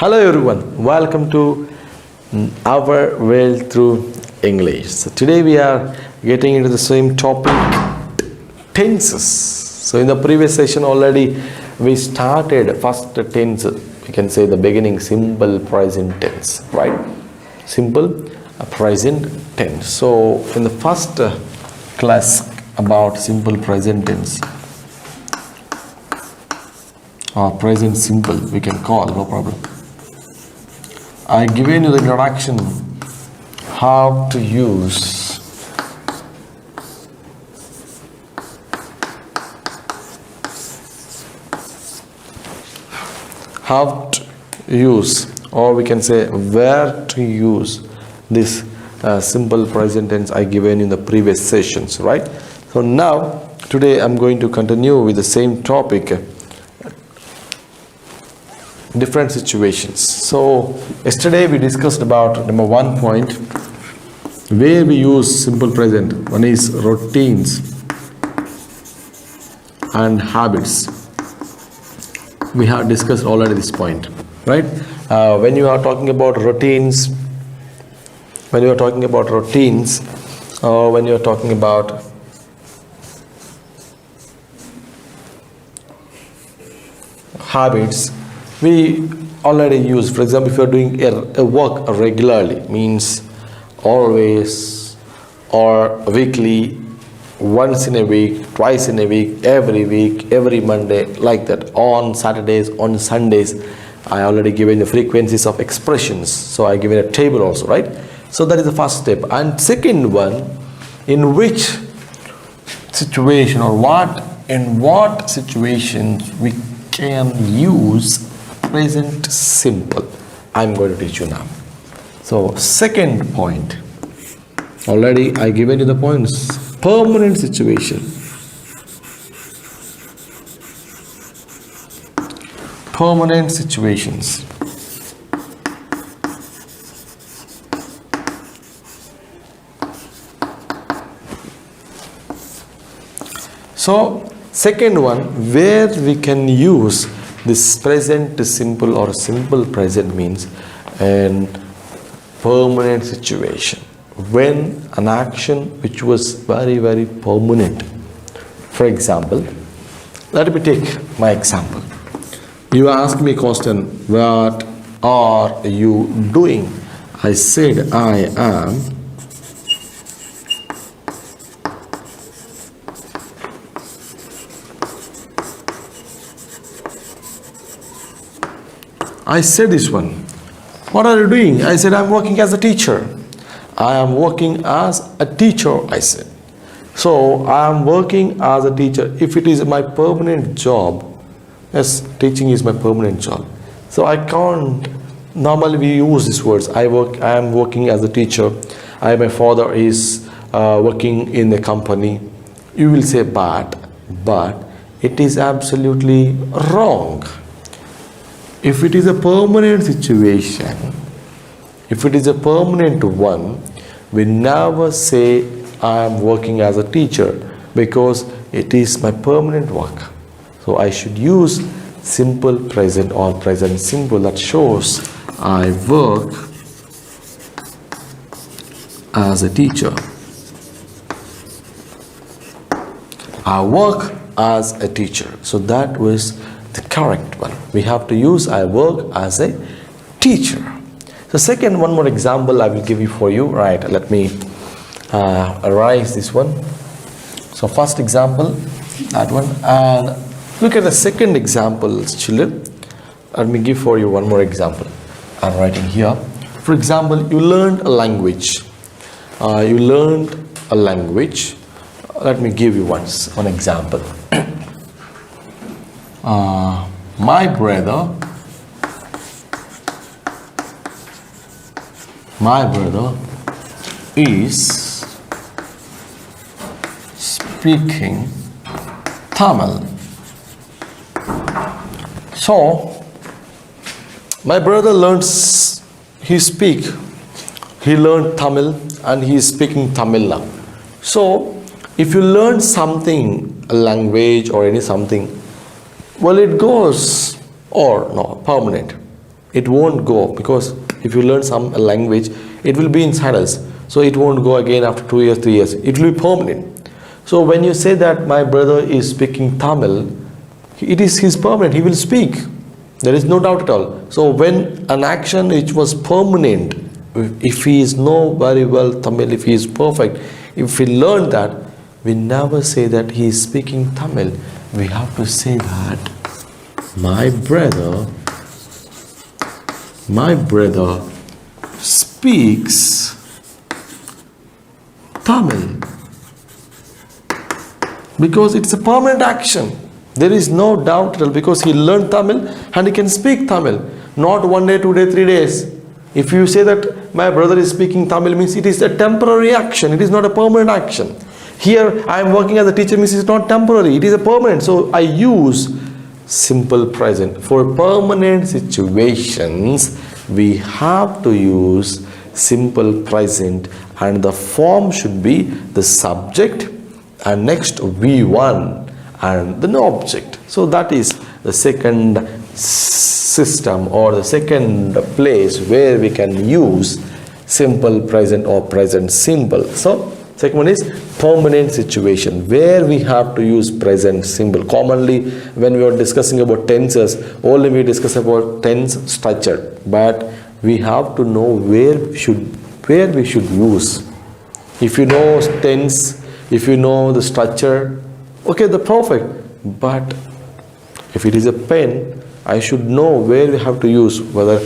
Hello everyone, welcome to our world through English. So today we are getting into the same topic, tenses. So in the previous session already we started first tense, we can say the beginning, simple present tense, right? Simple present tense. So in the first class about simple present tense, or present simple we can call, no problem. I given you the introduction how to use or we can say where to use this simple present tense I given in the previous sessions, right? So now today I'm going to continue with the same topic, different situations. So yesterday we discussed about number 1 point where we use simple present. One is routines and habits. We have discussed already this point, right? When you are talking about routines, or when you are talking about habits, we already use, for example, if you are doing a work regularly, means always or weekly, once in a week, twice in a week, every Monday, like that, on Saturdays, on Sundays. I already given the frequencies of expressions, so I given a table also, right? So that is the first step. And second one, in which situation or in what situations we can use present simple, I'm going to teach you now. So second point, already I given you the points. Permanent situation, permanent situations. So second one, where we can use this present simple or simple present means an permanent situation, when an action which was very permanent. For example, let me take my example. You ask me a question, what are you doing? I said I am I said this one. What are you doing? I said I'm working as a teacher. I am working as a teacher, I said. So I am working as a teacher. If it is my permanent job, yes, teaching is my permanent job. So I can't, normally we use these words. I am working as a teacher. My father is working in the company. You will say but it is absolutely wrong. If it is a permanent situation, if it is a permanent one, we never say I am working as a teacher, because it is my permanent work. So I should use simple present or present simple that shows I work as a teacher. I work as a teacher. So that was the correct one. We have to use I work as a teacher. So second, one more example I will give you for you, right? Let me erase this one. So first example, that one, and look at the second example, children. Let me give for you one more example. I'm writing here. For example, you learned a language. Let me give you one example. My brother is speaking Tamil. So my brother he learned Tamil and he is speaking Tamil now. So if you learn something, a language or any something, well, it goes or no permanent. it won't go, because if you learn some language, it will be inside us. So it won't go again after 2 years, 3 years. It will be permanent. So when you say that my brother is speaking Tamil, it is his permanent. He will speak. There is no doubt at all. So when an action which was permanent, if he is know very well Tamil, if he is perfect, if we learn that, we never say that he is speaking Tamil. We have to say that my brother speaks Tamil, because it's a permanent action. There is no doubt at all, because he learned Tamil and he can speak Tamil. Not 1 day, 2 days, 3 days. If you say that my brother is speaking Tamil, means it is a temporary action. It is not a permanent action. Here I am working as a teacher, means it is not temporary. It is a permanent. So I use simple present. For permanent situations, we have to use simple present, and the form should be the subject and next V1 and the object. So that is the second system, or the second place where we can use simple present or present simple. So second one is permanent situation, where we have to use present simple. Commonly when we are discussing about tenses, only we discuss about tense structure, but we have to know where we should use. If you know tense, if you know the structure, okay, the perfect. But if it is a pen, I should know where we have to use, whether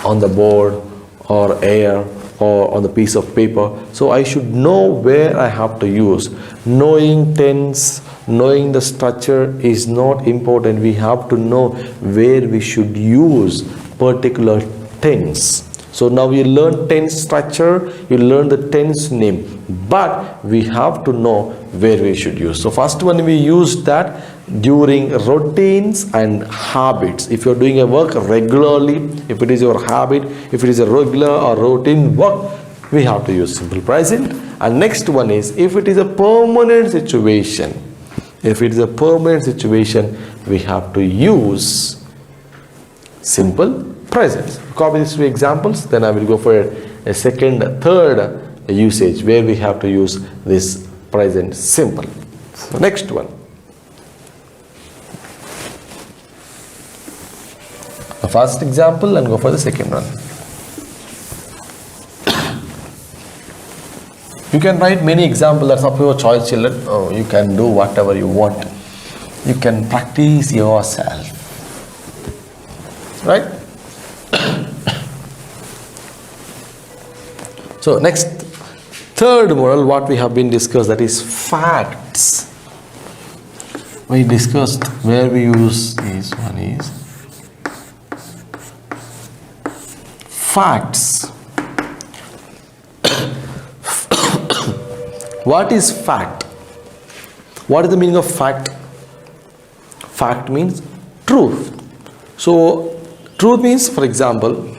on the board or air or on the piece of paper. So I should know where I have to use. Knowing tense, knowing the structure is not important. We have to know where we should use particular tense. So now you learn tense structure, you learn the tense name, but we have to know where we should use. So first one, we use that during routines and habits. If you're doing a work regularly, if it is your habit, if it is a regular or routine work, we have to use simple present. And next one is, if it is a permanent situation, if it is a permanent situation, we have to use simple present. Copy these 2 examples, then I will go for a second, third usage where we have to use this present simple. So next one. The first example and go for the second one. You can write many examples, that's up to your choice, children. Oh, you can do whatever you want. You can practice yourself. Right? So next, third model, what we have been discussed, that is facts. We discussed where we use this one is facts. What is fact? What is the meaning of fact? Fact means truth. So truth means, for example,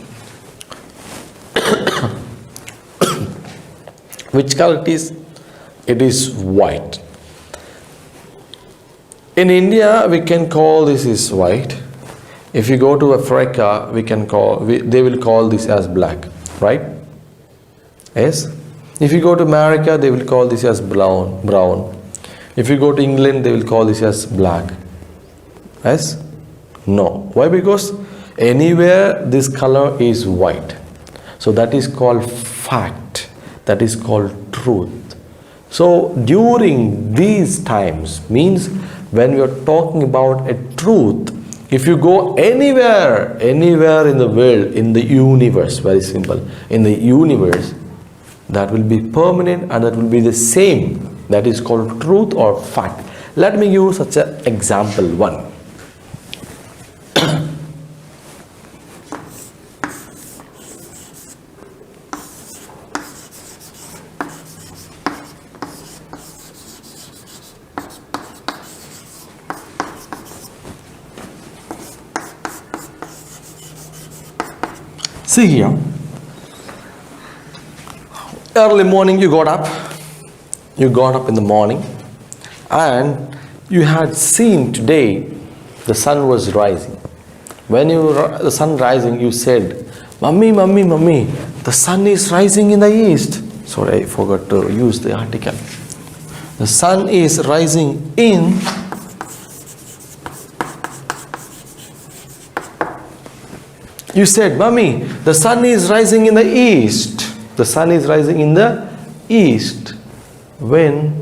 which color it is? It is white. In India, we can call this is white. If you go to Africa, they will call this as black, right? Yes. If you go to America, they will call this as brown. If you go to England, they will call this as black. Yes? No. Why? Because anywhere this color is white. So that is called fact. That is called truth. So during these times, means when we are talking about a truth, if you go anywhere in the world, in the universe, very simple, in the universe, that will be permanent and that will be the same. That is called truth or fact. Let me use such an example one. See here, early morning you got up in the morning and you had seen today the sun was rising. When the sun rising, you said, "Mummy, mummy, mummy, the sun is rising in the east." Sorry, I forgot to use the article. The sun is rising in You said, "Mummy, the sun is rising in the east." The sun is rising in the east. When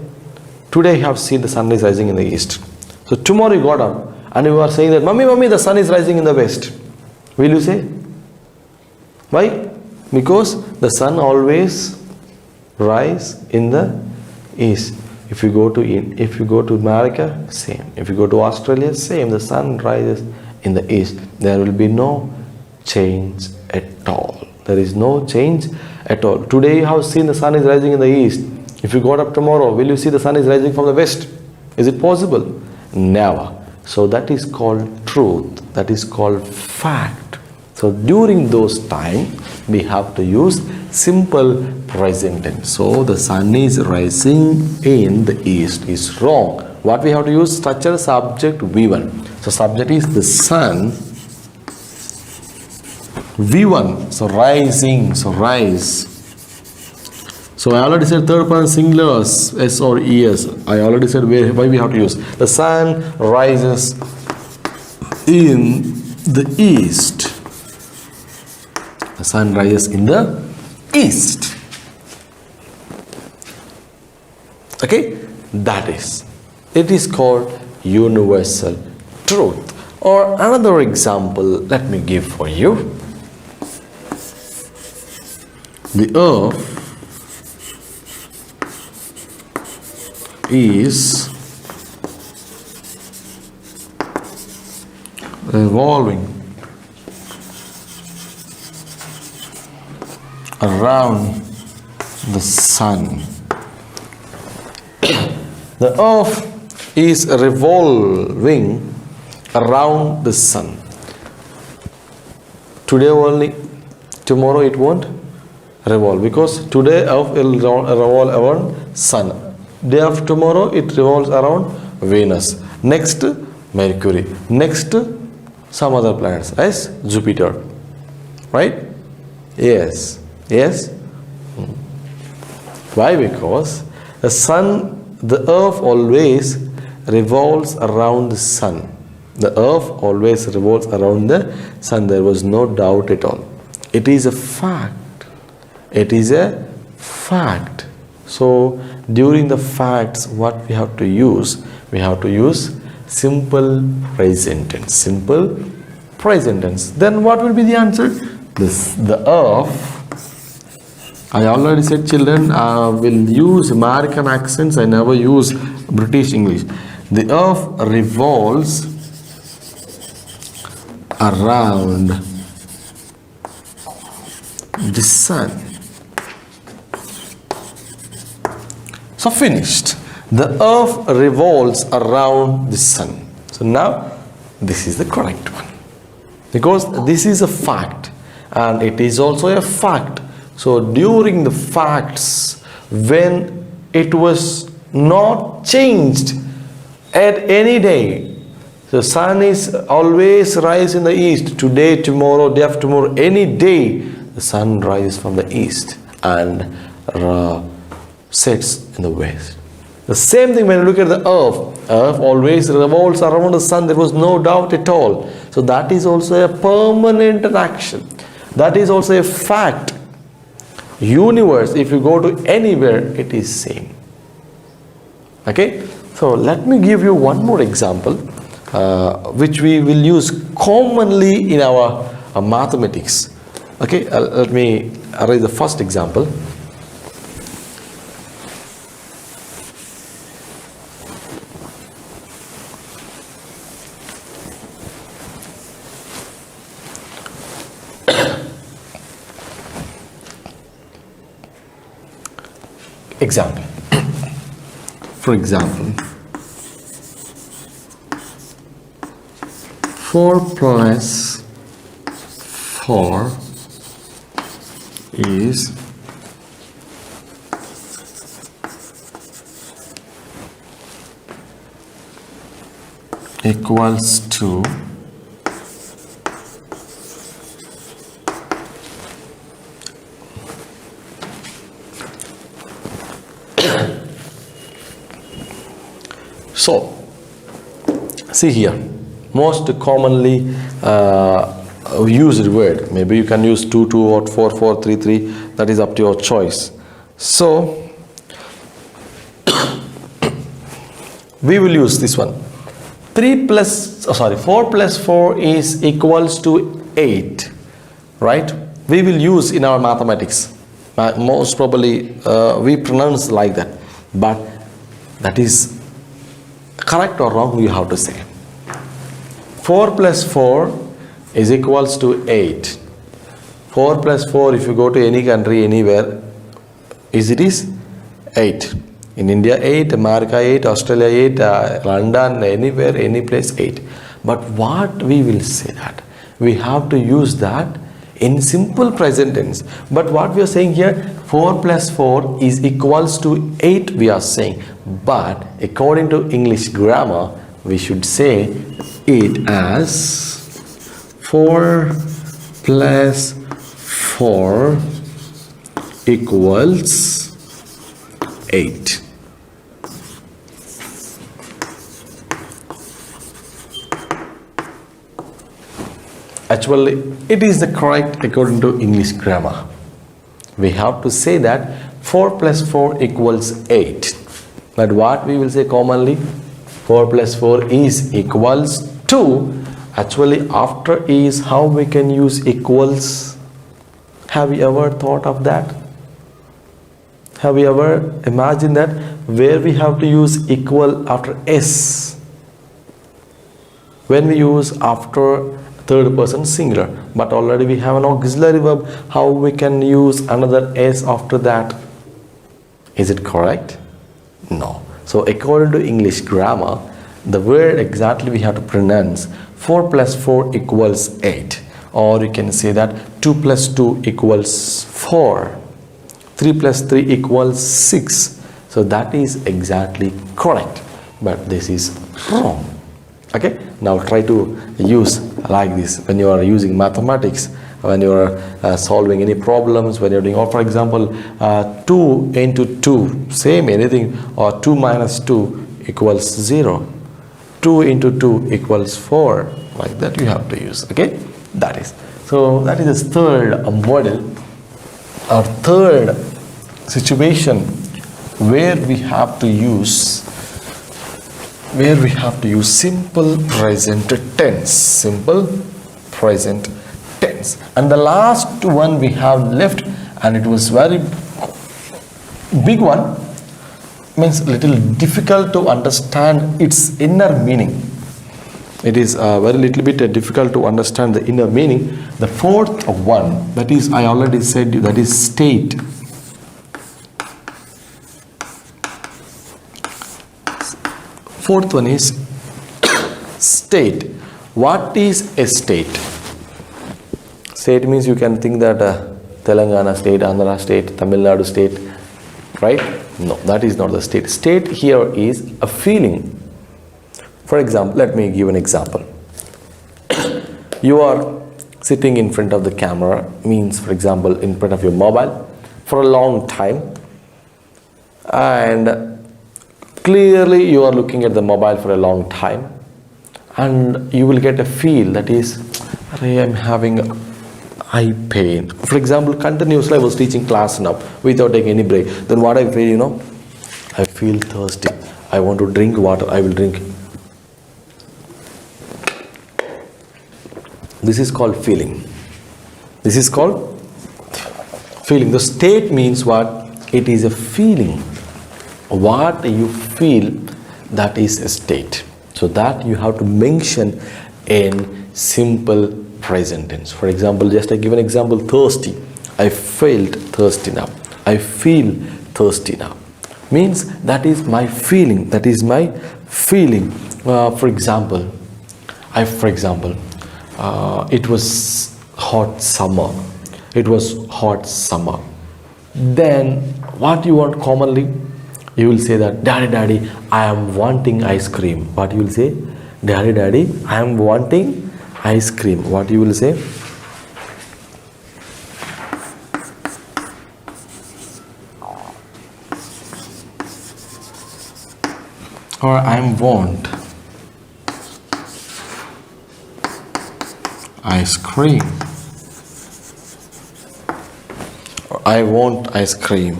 today you have seen the sun is rising in the east. So tomorrow you got up and you are saying that, "Mummy, mummy, the sun is rising in the west." Will you say? Why? Because the sun always rise in the east. If you go to America, same. If you go to Australia, same. The sun rises in the east. There will be no change at all. There is no change at all. Today you have seen the sun is rising in the east. If you got up tomorrow, will you see the sun is rising from the west? Is it possible? Never. So that is called truth. That is called fact. So during those time, we have to use simple present tense. So the sun is rising in the east is wrong. What we have to use? Structure, subject, V1. So subject is the sun. V1, so rising, so rise. So I already said third person singular, S or ES. I already said why we have to use. The sun rises in the east. The sun rises in the east. Okay, that is. It is called universal truth. Or another example, let me give for you. The earth is revolving around the sun. The earth is revolving around the sun. Today only, tomorrow it won't revolve, because today earth will revolve around sun. Day after tomorrow it revolves around Venus. Next Mercury. Next some other planets as Jupiter. Right? Yes. Yes. Why? Because the sun, the earth always revolves around the sun. The earth always revolves around the sun. There was no doubt at all. It is a fact. It is a fact. So during the facts, what we have to use? We have to use simple present tense. Simple present tense. Then what will be the answer? The earth. I already said, children, I will use American accents. I never use British English. The earth revolves around the sun. So finished. The earth revolves around the sun. So now this is the correct one, because this is a fact and it is also a fact. So during the facts, when it was not changed at any day, the sun is always rise in the east. Today, tomorrow, day after tomorrow, any day, the sun rises from the east and sets in the west. The same thing when you look at the earth. Earth always revolves around the sun. There was no doubt at all. So that is also a permanent action. That is also a fact. Universe, if you go to anywhere, it is same. Okay, so let me give you one more example, which we will use commonly in our mathematics. Okay, let me raise the first example. Example. For example, 4 plus 4 is equals to So, see here, most commonly used word. Maybe you can use 2, 2 or 4, 4, 3, 3. That is up to your choice. So, we will use this one. 4 plus 4 is equals to 8, right? We will use in our mathematics. Most probably we pronounce like that, but that is correct or wrong, you have to say. 4 plus 4 is equals to 8. 4 plus 4, if you go to any country, anywhere, it is 8. In India 8, America 8, Australia 8, London, anywhere, any place 8. But what we will say that we have to use that in simple present tense. But what we are saying here, 4 plus 4 is equals to 8 we are saying. But according to English grammar, we should say it as 4 plus 4 equals 8. Actually, it is the correct according to English grammar. We have to say that 4 plus 4 equals 8. But what we will say commonly, 4 plus 4 is equals to. Actually, after is how we can use equals. Have you ever thought of that? Have you ever imagined that where we have to use equal after s? When we use after third person singular, but already we have an auxiliary verb, how we can use another s after that? Is it correct? No. So according to English grammar, the word exactly we have to pronounce 4 plus 4 equals 8, or you can say that 2 plus 2 equals 4, 3 plus 3 equals 6. So that is exactly correct, but this is wrong. Okay, now try to use like this when you are using mathematics, when you are solving any problems, when you're doing, or for example 2 into 2, same anything, or 2 minus 2 equals 0, 2 into 2 equals 4, like that you have to use. Okay, that is the third model or third situation where we have to use simple present tense. And the last one we have left, and it was very big one, means little difficult to understand its inner meaning. It is very little bit difficult to understand the inner meaning. The fourth one, that is, I already said, that is state. Fourth one is state. What is a state? State means you can think that Telangana state, Andhra state, Tamil Nadu state, right? No, that is not the state. State here is a feeling. For example, let me give an example. You are sitting in front of the camera, means for example in front of your mobile for a long time, and clearly you are looking at the mobile for a long time, and you will get a feel that is, I am having eye pain. For example, continuously I was teaching class now without taking any break. Then what I feel, I feel thirsty. I want to drink water. I will drink. This is called feeling. This is called feeling. The state means what? It is a feeling. What you feel, that is a state. So that you have to mention in simple present tense. For example, just I give an example, thirsty. I felt thirsty now. I feel thirsty now. Means that is my feeling. That is my feeling. For example, it was hot summer. It was hot summer. Then what you want commonly? You will say that, Daddy, I am wanting ice cream. What you will say? Daddy, I am wanting ice cream. What you will say? or I want ice cream, or I want ice cream.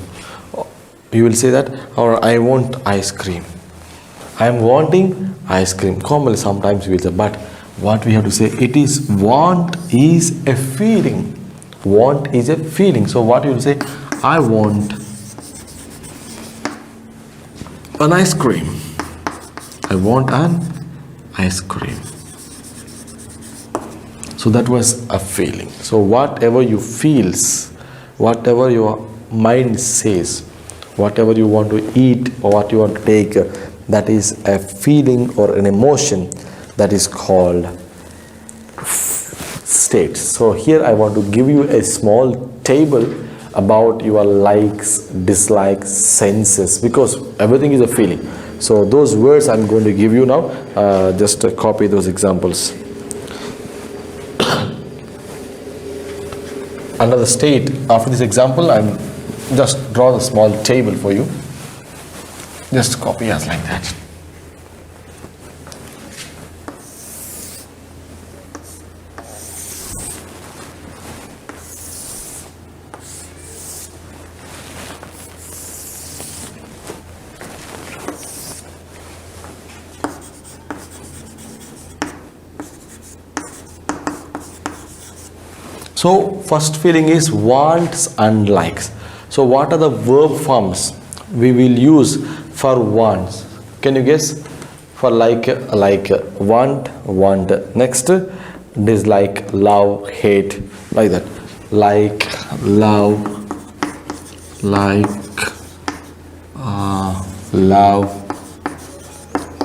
You will say that, or I want ice cream. I am wanting ice cream. Commonly sometimes we will say, but what we have to say, it is want is a feeling. Want is a feeling. So what you will say, I want an ice cream. I want an ice cream. So that was a feeling. So whatever you feels, whatever your mind says, whatever you want to eat or what you want to take, that is a feeling or an emotion, that is called states. So here I want to give you a small table about your likes, dislikes, senses, because everything is a feeling. So those words I'm going to give you now, just copy those examples. Under the state, after this example, I'm just draw the small table for you. Just copy as like that. So first feeling is wants and likes. So what are the verb forms we will use for wants? Can you guess? For like want, next dislike, love, hate, like that. Like, love, love,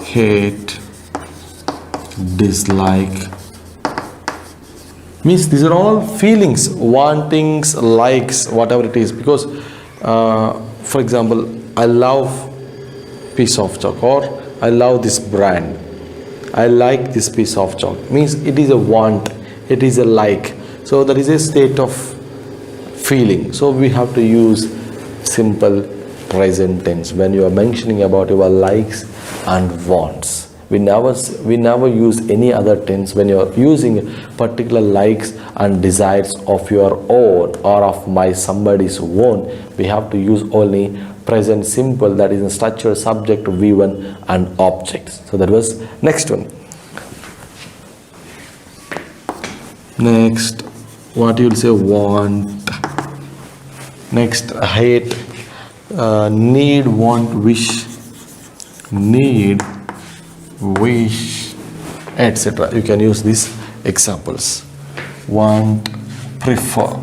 hate, dislike. Means these are all feelings, wantings, likes, whatever it is. Because for example, I love piece of chalk, or I love this brand, I like this piece of chalk, means it is a want, it is a like. So that is a state of feeling. So we have to use simple present tense when you are mentioning about your likes and wants. We never use any other tense when you are using particular likes and desires of your own or of my somebody's own. We have to use only present simple, that is in structure, subject, V1 and objects. So that was next one. Next, what you will say, want. Next, hate, need, want, wish, need, wish, etc. You can use these examples. Want, prefer.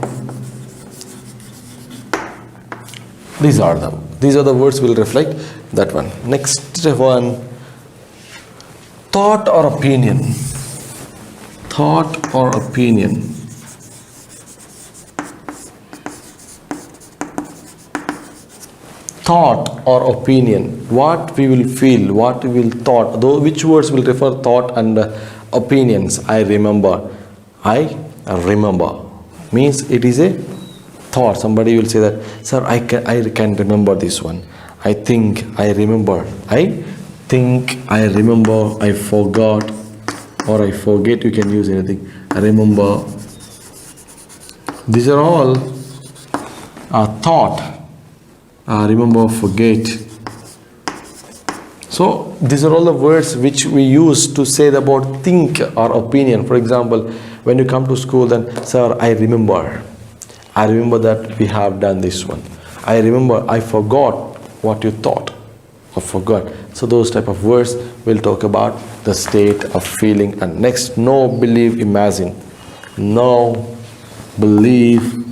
These are the words will reflect that one. Next one, thought or opinion. Thought or opinion. Thought or opinion. What we will feel, what we will thought. Though which words will refer thought and opinions? I remember. I remember means it is a thought. Somebody will say that, sir, I can remember this one. I think I remember. I think I remember. I forgot or I forget. You can use anything. I remember. These are all thought. Remember, forget. So these are all the words which we use to say about think or opinion. For example, when you come to school, then, sir, I remember that we have done this one. I remember, I forgot what you thought or forgot. So those type of words will talk about the state of feeling. And next, know, believe, imagine. Know, believe,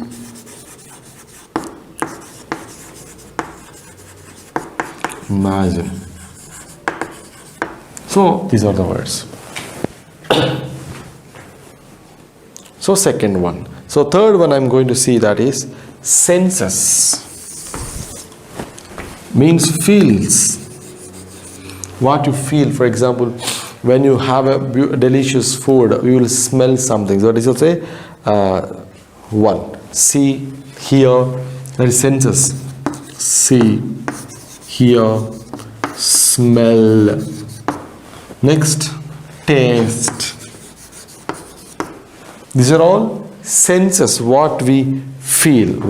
imagine. So these are the words. So second one. So third one I'm going to see, that is senses. Means feels. What you feel. For example, when you have a delicious food, you will smell something. So what is it say? One. See, hear. That is senses. See, hear, smell. Next, taste. These are all senses, what we feel,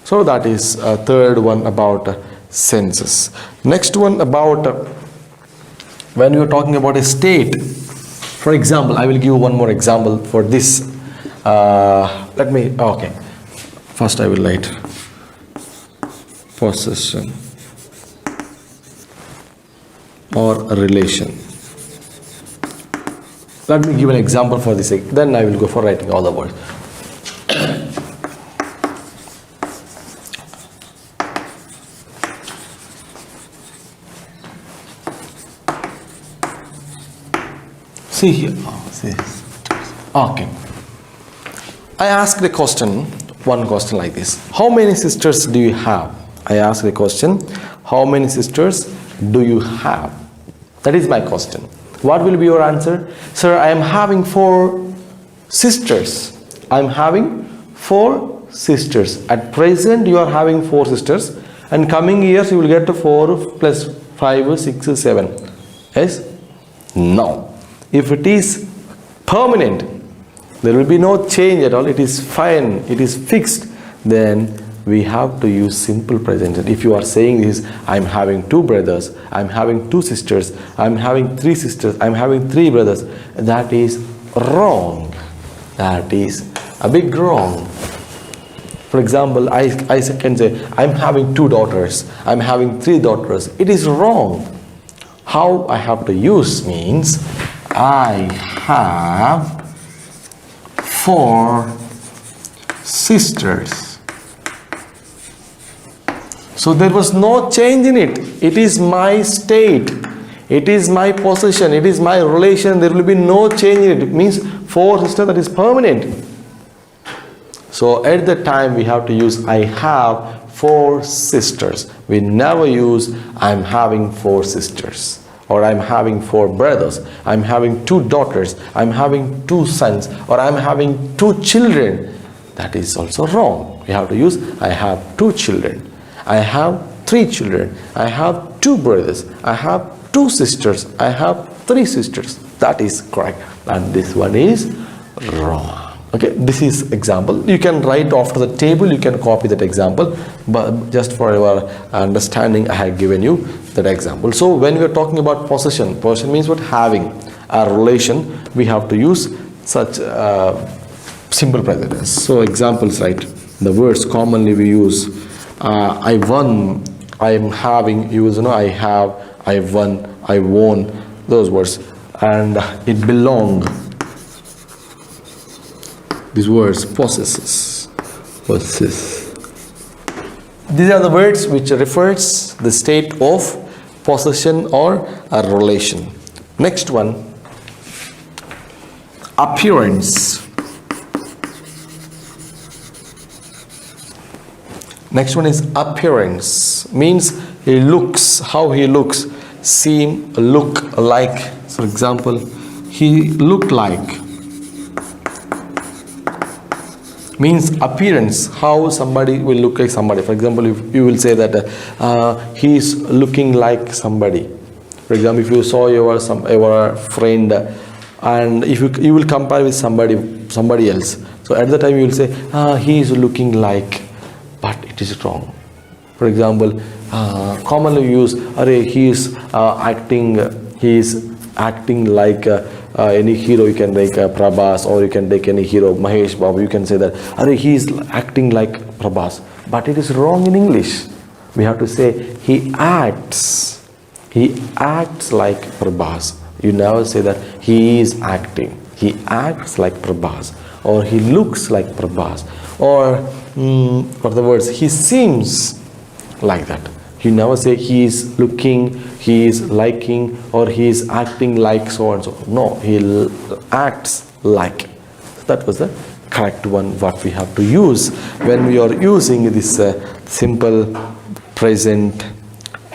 So that is a third one about senses. Next one about when we are talking about a state. For example, I will give you one more example for this. Okay. First I will write possession or a relation. Let me give an example for this, then I will go for writing all the words. See here. Okay. I asked a question, one question like this. How many sisters do you have? I asked the question, how many sisters do you have? That is my question. What will be your answer? Sir, I am having 4 sisters. I am having 4 sisters. At present, you are having 4 sisters. And coming years, you will get to 4 plus 5, 6, 7. Yes? No. If it is permanent, there will be no change at all. It is fine. It is fixed. Then we have to use simple present. If you are saying this, I'm having 2 brothers, I'm having 2 sisters, I'm having 3 sisters, I'm having 3 brothers, that is wrong. That is a big wrong. For example, I can say, I'm having 2 daughters, I'm having 3 daughters. It is wrong. How I have to use means, I have 4 sisters. So there was no change in it. It is my state. It is my possession. It is my relation. There will be no change in it. It means 4 sisters, that is permanent. So at the time we have to use I have 4 sisters. We never use I'm having 4 sisters. Or I'm having 4 brothers. I'm having 2 daughters. I'm having 2 sons. Or I'm having 2 children. That is also wrong. We have to use I have 2 children. I have 3 children. I have 2 brothers. I have 2 sisters. I have 3 sisters. That is correct. And this one is wrong. Okay, this is example. You can write after the table. You can copy that example. But just for your understanding, I have given you that example. So when we are talking about possession, possession means what? Having a relation. We have to use such simple present tense. So examples, right? The words commonly we use. I won, I am having, I have, I won, I won, those words. And it belong. These words, possesses, possess. These are the words which refers the state of possession or a relation. Next one, appearance. Next one is appearance. Means he looks, how he looks, seem, look like. For example, he looked like. Means appearance, how somebody will look like somebody. For example, if you will say that he is looking like somebody. For example, if you saw your friend and if you will compare with somebody else. So at the time you will say, he is looking like. But it is wrong. For example, commonly we use, he is acting like any hero. You can take Prabhas, or you can take any hero, Mahesh Babu. You can say that, he is acting like Prabhas. But it is wrong in English. We have to say, he acts like Prabhas. You never say that he is acting. He acts like Prabhas, or he looks like Prabhas, or for the words, he seems like that. You never say he is looking, he is liking, or he is acting like so and so. No, he acts like. That was the correct one what we have to use when we are using this simple present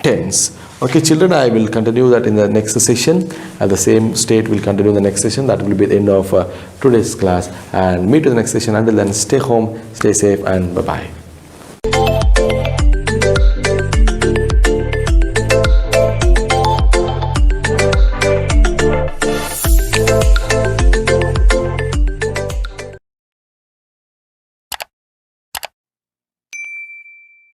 tense. Okay, children, I will continue that in the next session. At the same state, we'll continue in the next session. That will be the end of today's class. And meet in the next session. Until then, stay home, stay safe, and bye-bye.